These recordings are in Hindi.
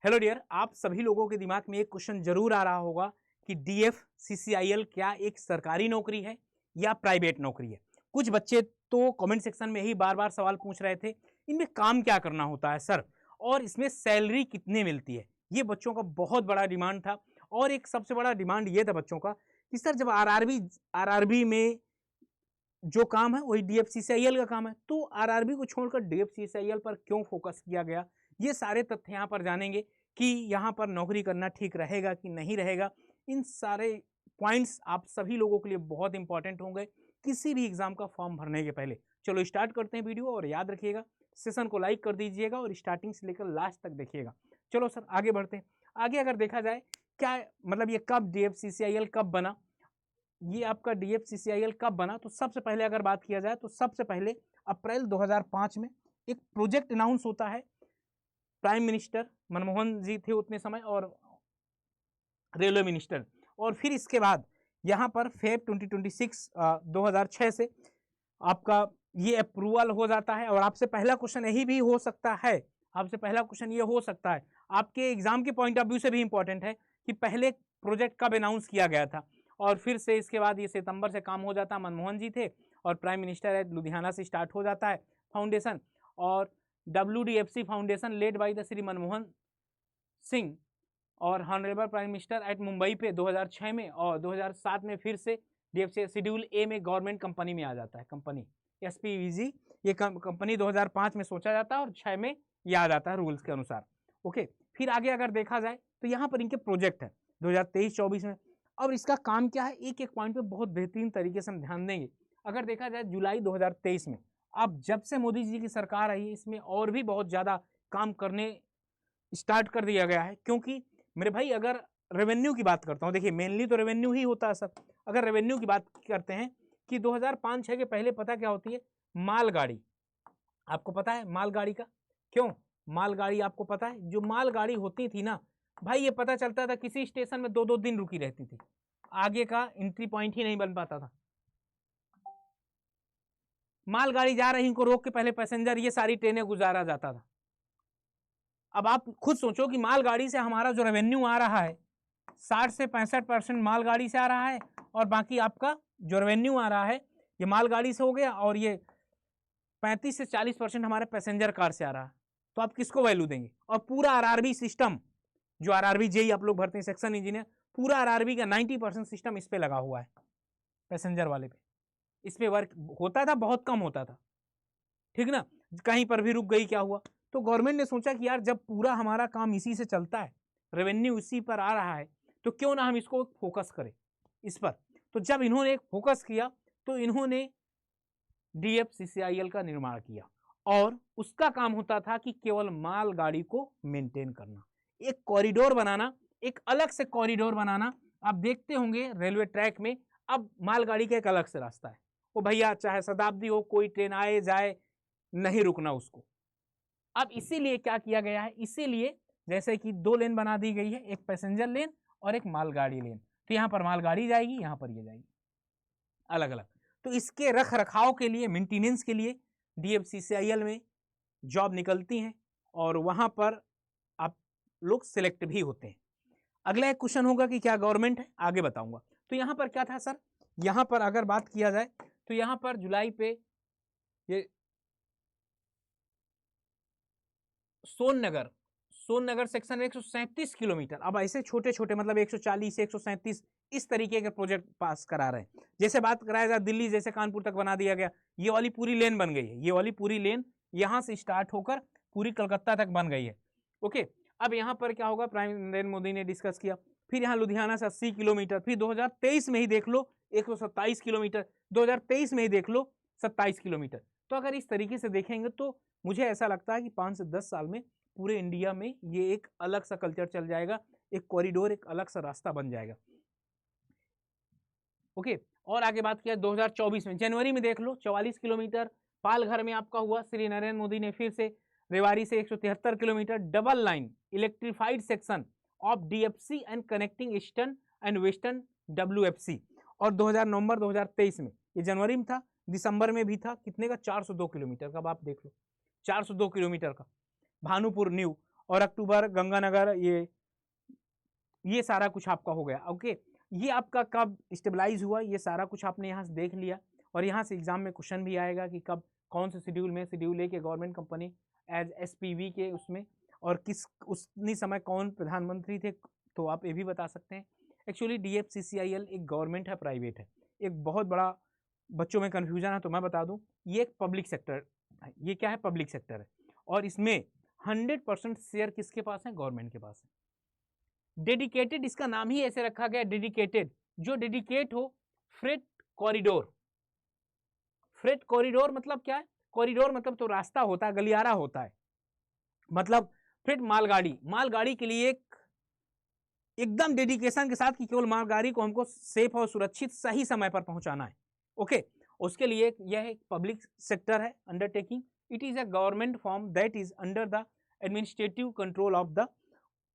हेलो डियर, आप सभी लोगों के दिमाग में एक क्वेश्चन जरूर आ रहा होगा कि DFCCIL क्या एक सरकारी नौकरी है या प्राइवेट नौकरी है। कुछ बच्चे तो कमेंट सेक्शन में ही बार बार सवाल पूछ रहे थे, इनमें काम क्या करना होता है सर, और इसमें सैलरी कितने मिलती है। ये बच्चों का बहुत बड़ा डिमांड था। और एक सबसे बड़ा डिमांड ये था बच्चों का कि सर जब आरआरबी में जो काम है वही DFCCIL का काम है, तो आरआरबी को छोड़कर DFCCIL पर क्यों फोकस किया गया, ये सारे तथ्य यहाँ पर जानेंगे कि यहाँ पर नौकरी करना ठीक रहेगा कि नहीं रहेगा। इन सारे पॉइंट्स आप सभी लोगों के लिए बहुत इंपॉर्टेंट होंगे किसी भी एग्जाम का फॉर्म भरने के पहले। चलो स्टार्ट करते हैं वीडियो, और याद रखिएगा सेशन को लाइक कर दीजिएगा और स्टार्टिंग से लेकर लास्ट तक देखिएगा। चलो सर आगे बढ़ते हैं। आगे अगर देखा जाए क्या मतलब ये कब DFCCIL कब बना, ये आपका DFCCIL कब बना, तो सबसे पहले अगर बात किया जाए तो सबसे पहले अप्रैल 2005 में एक प्रोजेक्ट अनाउंस होता है। प्राइम मिनिस्टर मनमोहन जी थे उतने समय और रेलवे मिनिस्टर, और फिर इसके बाद यहाँ पर फेब 2006 से आपका ये अप्रूवल हो जाता है। और आपसे पहला क्वेश्चन यही भी हो सकता है, आपसे पहला क्वेश्चन ये हो सकता है, आपके एग्जाम के पॉइंट ऑफ व्यू से भी इंपॉर्टेंट है कि पहले प्रोजेक्ट कब अनाउंस किया गया था। और फिर से इसके बाद ये सितंबर से काम हो जाता है, मनमोहन जी थे और प्राइम मिनिस्टर है, लुधियाना से स्टार्ट हो जाता है फाउंडेशन। और WDFC foundation laid by the Shri Manmohan Singh और honourable prime minister at Mumbai पे 2006 में, और 2007 में फिर से DFC शेड्यूल ए में गवर्नमेंट कंपनी में आ जाता है। कंपनी SPVG ये कंपनी 2005 में सोचा जाता है और 6 में ये आ जाता है रूल्स के अनुसार। ओके, फिर आगे अगर देखा जाए तो यहाँ पर इनके प्रोजेक्ट है 2023-24 में। और इसका काम क्या है, एक एक पॉइंट पे बहुत बेहतरीन तरीके से हम ध्यान देंगे। अगर देखा जाए जुलाई 2023 में, अब जब से मोदी जी की सरकार आई है इसमें और भी बहुत ज़्यादा काम करने स्टार्ट कर दिया गया है। क्योंकि मेरे भाई अगर रेवेन्यू की बात करता हूँ, देखिए मेनली तो रेवेन्यू ही होता है सर। अगर रेवेन्यू की बात करते हैं कि 2005-6 के पहले पता क्या होती है, मालगाड़ी। आपको पता है मालगाड़ी का क्यों, मालगाड़ी आपको पता है, जो मालगाड़ी होती थी ना भाई, ये पता चलता था किसी स्टेशन में 2-2 दिन रुकी रहती थी, आगे का एंट्री पॉइंट ही नहीं बन पाता था। मालगाड़ी जा रही, इनको रोक के पहले पैसेंजर ये सारी ट्रेनें गुजारा जाता था। अब आप खुद सोचो कि मालगाड़ी से हमारा जो रेवेन्यू आ रहा है 60 से 65% मालगाड़ी से आ रहा है, और बाकी आपका जो रेवेन्यू आ रहा है ये मालगाड़ी से हो गया, और ये 35 से 40% हमारे पैसेंजर कार से आ रहा है। तो आप किसको वैल्यू देंगे। और पूरा आरआरबी सिस्टम, जो आरआरबी जेई आप लोग भरते हैं सेक्शन इंजीनियर, पूरा आरआरबी का 90% सिस्टम इस पे लगा हुआ है, पैसेंजर वाले पे। इस पे वर्क होता था, बहुत कम होता था, ठीक ना। कहीं पर भी रुक गई क्या हुआ, तो गवर्नमेंट ने सोचा कि यार जब पूरा हमारा काम इसी से चलता है, रेवेन्यू इसी पर आ रहा है, तो क्यों ना हम इसको फोकस करें इस पर। तो जब इन्होंने एक फोकस किया तो इन्होंने DFCCIL का निर्माण किया, और उसका काम होता था कि केवल मालगाड़ी को मेंटेन करना, एक कॉरिडोर बनाना, एक अलग से कॉरिडोर बनाना। आप देखते होंगे रेलवे ट्रैक में अब मालगाड़ी का एक अलग से रास्ता है, वो भैया चाहे शताब्दी हो, कोई ट्रेन आए जाए, नहीं रुकना उसको। अब इसीलिए क्या किया गया है, इसीलिए जैसे कि 2 लेन बना दी गई है, एक पैसेंजर लेन और एक मालगाड़ी लेन। तो यहाँ पर मालगाड़ी जाएगी, यहाँ पर ये जाएगी, अलग अलग। तो इसके रख रखाव के लिए, मेंटेनेंस के लिए DFCCIL में जॉब निकलती हैं, और वहां पर आप लोग सिलेक्ट भी होते हैं। अगला एक क्वेश्चन होगा कि क्या गवर्नमेंट है, आगे बताऊंगा। तो यहाँ पर क्या था सर, यहाँ पर अगर बात किया जाए तो यहाँ पर जुलाई पे ये सोननगर सेक्शन में 137 किलोमीटर, अब ऐसे छोटे छोटे मतलब 140 से 137 इस तरीके के प्रोजेक्ट पास करा रहे हैं। जैसे बात कराया जाए दिल्ली जैसे कानपुर तक बना दिया गया, ये वाली पूरी लेन बन गई है, ये वाली पूरी लेन यहाँ से स्टार्ट होकर पूरी कलकत्ता तक बन गई है। ओके, अब यहाँ पर क्या होगा, प्राइम नरेंद्र मोदी ने डिस्कस किया। फिर यहाँ लुधियाना से 80 किलोमीटर, फिर 2023 में ही देख लो 127 किलोमीटर, 2023 में ही देख लो 27 किलोमीटर। तो अगर इस तरीके से देखेंगे तो मुझे ऐसा लगता है कि 5 से 10 साल में पूरे इंडिया में ये एक अलग सा कल्चर चल जाएगा, एक कॉरिडोर, एक अलग सा रास्ता बन जाएगा। ओके, और आगे बात किया 2024 में जनवरी में देख लो 44 किलोमीटर पालघर में आपका हुआ। श्री नरेंद्र मोदी ने फिर से रेवाड़ी से 173 kilometre double line electrified section of DFC and connecting eastern and western WFC। और 2000 नवंबर 2023 में, ये जनवरी में था, दिसंबर में भी था, कितने का, 402 किलोमीटर का। अब आप देख लो 402 किलोमीटर का भानुपुर न्यू। और अक्टूबर गंगानगर, ये सारा कुछ आपका हो गया। ओके, ये आपका कब स्टेबलाइज हुआ, ये सारा कुछ आपने यहाँ से देख लिया। और यहाँ से एग्जाम में क्वेश्चन भी आएगा कि कब, कौन से शेड्यूल में, शेड्यूल ए के गवर्नमेंट कंपनी एज एसपीवी के उसमें, और किस उसी समय कौन प्रधानमंत्री थे, तो आप ये भी बता सकते हैं। एक्चुअली DFCCIL एक गवर्नमेंट है, प्राइवेट है, एक बहुत बड़ा बच्चों में कन्फ्यूजन है, तो मैं बता दूं ये एक पब्लिक सेक्टर है। ये क्या है, पब्लिक सेक्टर है, और इसमें 100% शेयर किसके पास है, गवर्नमेंट के पास है। डेडिकेटेड, इसका नाम ही ऐसे रखा गया डेडिकेटेड, जो डेडिकेट हो फ्रेट कॉरिडोर। फ्रेट कॉरिडोर मतलब क्या है, कॉरिडोर मतलब तो रास्ता होता है, गलियारा होता है, मतलब फ्रेट मालगाड़ी, मालगाड़ी के लिए एकदम डेडिकेशन के साथ कि केवल मालगाड़ी को हमको सेफ और सुरक्षित सही समय पर पहुंचाना है। ओके, उसके लिए यह एक पब्लिक सेक्टर है undertaking. It is a government form that is under the administrative control of the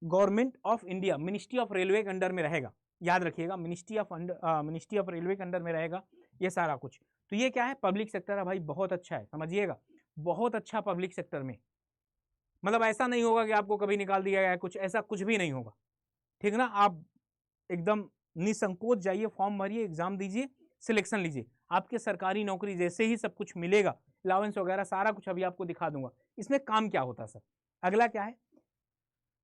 government of India. Ministry of railway के अंडर में रहेगा, याद रखिएगा, मिनिस्ट्री ऑफ रेलवे के अंडर में रहेगा ये सारा कुछ। तो ये क्या है, पब्लिक सेक्टर है भाई, बहुत अच्छा है, समझिएगा, बहुत अच्छा पब्लिक सेक्टर में, मतलब ऐसा नहीं होगा कि आपको कभी निकाल दिया गया है, कुछ ऐसा कुछ भी नहीं होगा, ठीक है ना। आप एकदम निसंकोच जाइए, फॉर्म भरिए, एग्जाम दीजिए, सिलेक्शन लीजिए, आपके सरकारी नौकरी जैसे ही सब कुछ मिलेगा, अलाउंस वगैरह सारा कुछ अभी आपको दिखा दूंगा। इसमें काम क्या होता है सर, अगला क्या है,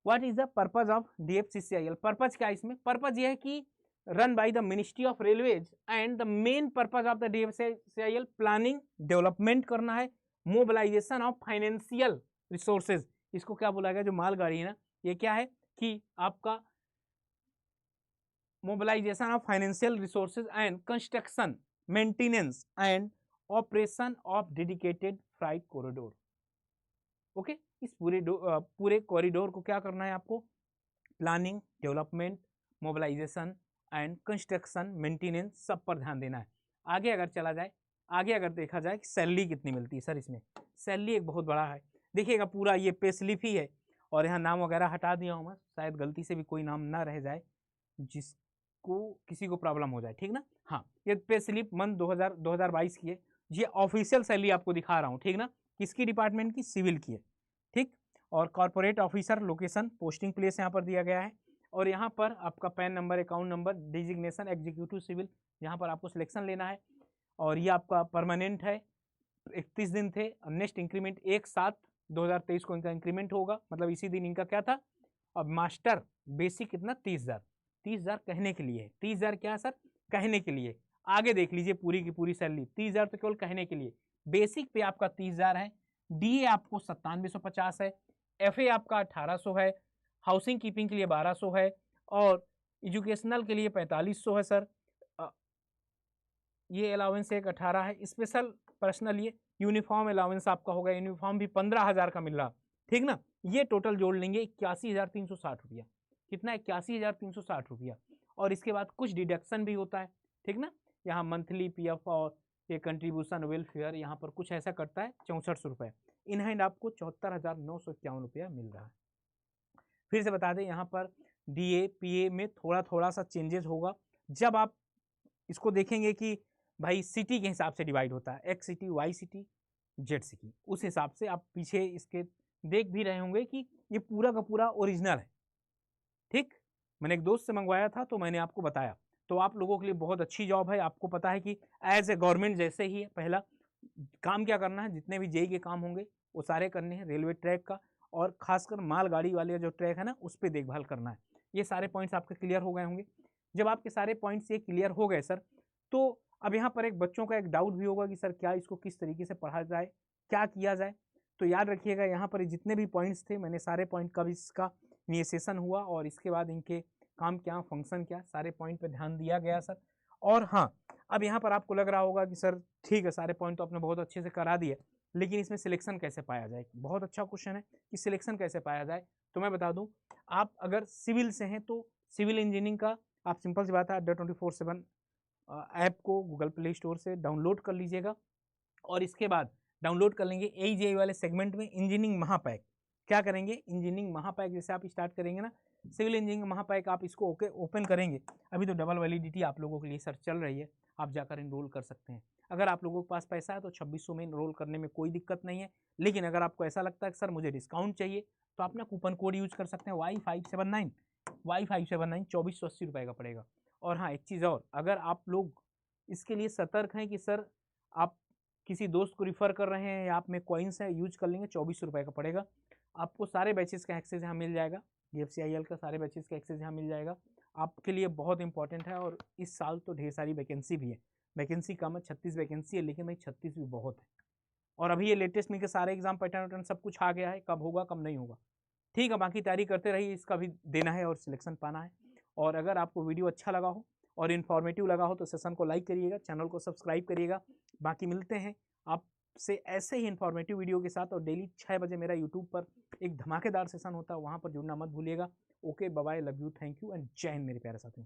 what is the purpose of DFCCIL। Purpose क्या है इसमें, पर्पज यह है कि run by the ministry of railways and the main purpose of the DFCCIL planning development करना है, मोबिलाइजेशन ऑफ फाइनेंशियल रिसोर्सेज। इसको क्या बोला गया, जो मालगाड़ी है ना, ये क्या है कि आपका mobilisation of financial resources and construction, maintenance and operation of dedicated freight corridor. Okay, इस पूरे कॉरिडोर को क्या करना है आपको, planning, development, mobilisation and construction, maintenance, सब पर ध्यान देना है। आगे अगर चला जाए, आगे अगर देखा जाए कि सैलरी कितनी मिलती है सर, इसमें सैलरी एक बहुत बड़ा है, देखिएगा पूरा ये पे स्लिप ही है, और यहाँ नाम वगैरह हटा दिया हूँ मैं, शायद गलती से भी कोई नाम ना रह जाए जिसको किसी को प्रॉब्लम हो जाए, ठीक ना। हाँ, ये पे स्लिप मंथ 2022 की है, ये ऑफिशियल सैलरी आपको दिखा रहा हूँ, ठीक ना, किसकी डिपार्टमेंट की, सिविल की है, ठीक। और corporate officer location, posting place यहाँ पर दिया गया है, और यहाँ पर आपका PAN number, account number, designation executive civil, यहाँ पर आपको सिलेक्शन लेना है। और ये आपका परमानेंट है, 31 दिन थे, नेक्स्ट इंक्रीमेंट 1/7/2023 को इनका इंक्रीमेंट होगा, मतलब इसी दिन इनका क्या था। अब मास्टर बेसिक कितना, 30,000, 30,000 कहने के लिए, 30,000 क्या सर, कहने के लिए। आगे देख लीजिए पूरी की पूरी सैलरी, 30,000 तो केवल कहने के लिए, बेसिक पे आपका 30,000 है, DA आपको 9750 है, FA आपका 1800 है, हाउसिंग कीपिंग के लिए 1200 है, और एजुकेशनल के लिए 4500 है सर। ये अलाउंस एक 18 है, स्पेशल पर्सनल ये यूनिफॉर्म अलाउंस आपका होगा, यूनिफॉर्म भी 15,000 का मिल रहा, ठीक ना। ये टोटल जोड़ लेंगे 81,360 रुपया, कितना, 81,360 रुपया। और इसके बाद कुछ डिडक्शन भी होता है, ठीक ना, यहाँ मंथली PF और ये कंट्रीब्यूशन वेलफेयर यहाँ पर कुछ ऐसा करता है 6400 रुपये। इन हैंड आपको 74,951 रुपया मिल रहा है। फिर से बता दें, यहाँ पर DA PA में थोड़ा सा चेंजेस होगा, जब आप इसको देखेंगे कि भाई सिटी के हिसाब से डिवाइड होता है, X city, Y city, Z city, उस हिसाब से आप पीछे इसके देख भी रहे होंगे कि ये पूरा का पूरा ओरिजिनल है, ठीक। मैंने एक दोस्त से मंगवाया था तो मैंने आपको बताया, तो आप लोगों के लिए बहुत अच्छी जॉब है। आपको पता है कि एज ए गवर्नमेंट जैसे ही है, पहला काम क्या करना है, जितने भी JEE के काम होंगे वो सारे करने हैं, रेलवे ट्रैक का, और खासकर मालगाड़ी वाले जो ट्रैक है ना, उस पर देखभाल करना है। ये सारे पॉइंट्स आपके क्लियर हो गए होंगे। जब आपके सारे पॉइंट्स ये क्लियर हो गए सर, तो अब यहाँ पर एक बच्चों का एक डाउट भी होगा कि सर क्या इसको किस तरीके से पढ़ा जाए, क्या किया जाए। तो याद रखिएगा, यहाँ पर जितने भी पॉइंट्स थे, मैंने सारे पॉइंट का भी इसका इनिशिएशन हुआ, और इसके बाद इनके काम क्या, फंक्शन क्या, सारे पॉइंट पे ध्यान दिया गया सर। और हाँ, अब यहाँ पर आपको लग रहा होगा कि सर ठीक है, सारे पॉइंट तो आपने बहुत अच्छे से करा दिए, लेकिन इसमें सिलेक्शन कैसे पाया जाए। बहुत अच्छा क्वेश्चन है कि सिलेक्शन कैसे पाया जाए। तो मैं बता दूं, आप अगर सिविल से हैं तो सिविल इंजीनियरिंग का आप सिंपल सी बात है, अड्डा 24/7 ऐप को गूगल प्ले स्टोर से डाउनलोड कर लीजिएगा, और इसके बाद डाउनलोड कर लेंगे AJE वाले सेगमेंट में इंजीनियरिंग महापैक। क्या करेंगे, इंजीनियरिंग महापैक जैसे आप स्टार्ट करेंगे ना, सिविल इंजीनियरिंग महापैक, आप इसको ओपन करेंगे। अभी तो डबल वैलिडिटी आप लोगों के लिए सर चल रही है, आप जाकर इनरोल कर सकते हैं। अगर आप लोगों के पास पैसा है तो 2600 में इनरोल करने में कोई दिक्कत नहीं है, लेकिन अगर आपको ऐसा लगता है कि सर मुझे डिस्काउंट चाहिए, तो आप अपना कूपन कोड यूज कर सकते हैं Y579 2480 रुपये का पड़ेगा। और हाँ, एक चीज़ और, अगर आप लोग इसके लिए सतर्क हैं कि सर आप किसी दोस्त को रिफ़र कर रहे हैं या आप में कॉइन्स है यूज कर लेंगे, 2400 रुपये का पड़ेगा। आपको सारे बैचेस का एक्सेस यहाँ मिल जाएगा, DFCIL का सारे बैचेस का एक्सेस यहाँ मिल जाएगा। आपके लिए बहुत इंपॉर्टेंट है। और इस साल तो ढेर सारी वैकेंसी भी है, वैकेंसी कम है, 36 वैकेंसी है, लेकिन भाई 36 भी बहुत है। और अभी ये लेटेस्ट में के सारे एग्जाम पैटर्न सब कुछ आ गया है, कब होगा कब नहीं होगा, ठीक है। बाकी तैयारी करते रहिए, इसका भी देना है और सिलेक्शन पाना है। और अगर आपको वीडियो अच्छा लगा हो और इन्फॉर्मेटिव लगा हो तो सेशन को लाइक करिएगा, चैनल को सब्सक्राइब करिएगा। बाकी मिलते हैं आपसे ऐसे ही इन्फॉर्मेटिव वीडियो के साथ। और डेली 6 बजे मेरा यूट्यूब पर एक धमाकेदार सेशन होता है, वहाँ पर जुड़ना मत भूलिएगा। Okay, bye bye, love you, thank you and जय हिंद मेरे प्यारे साथियों।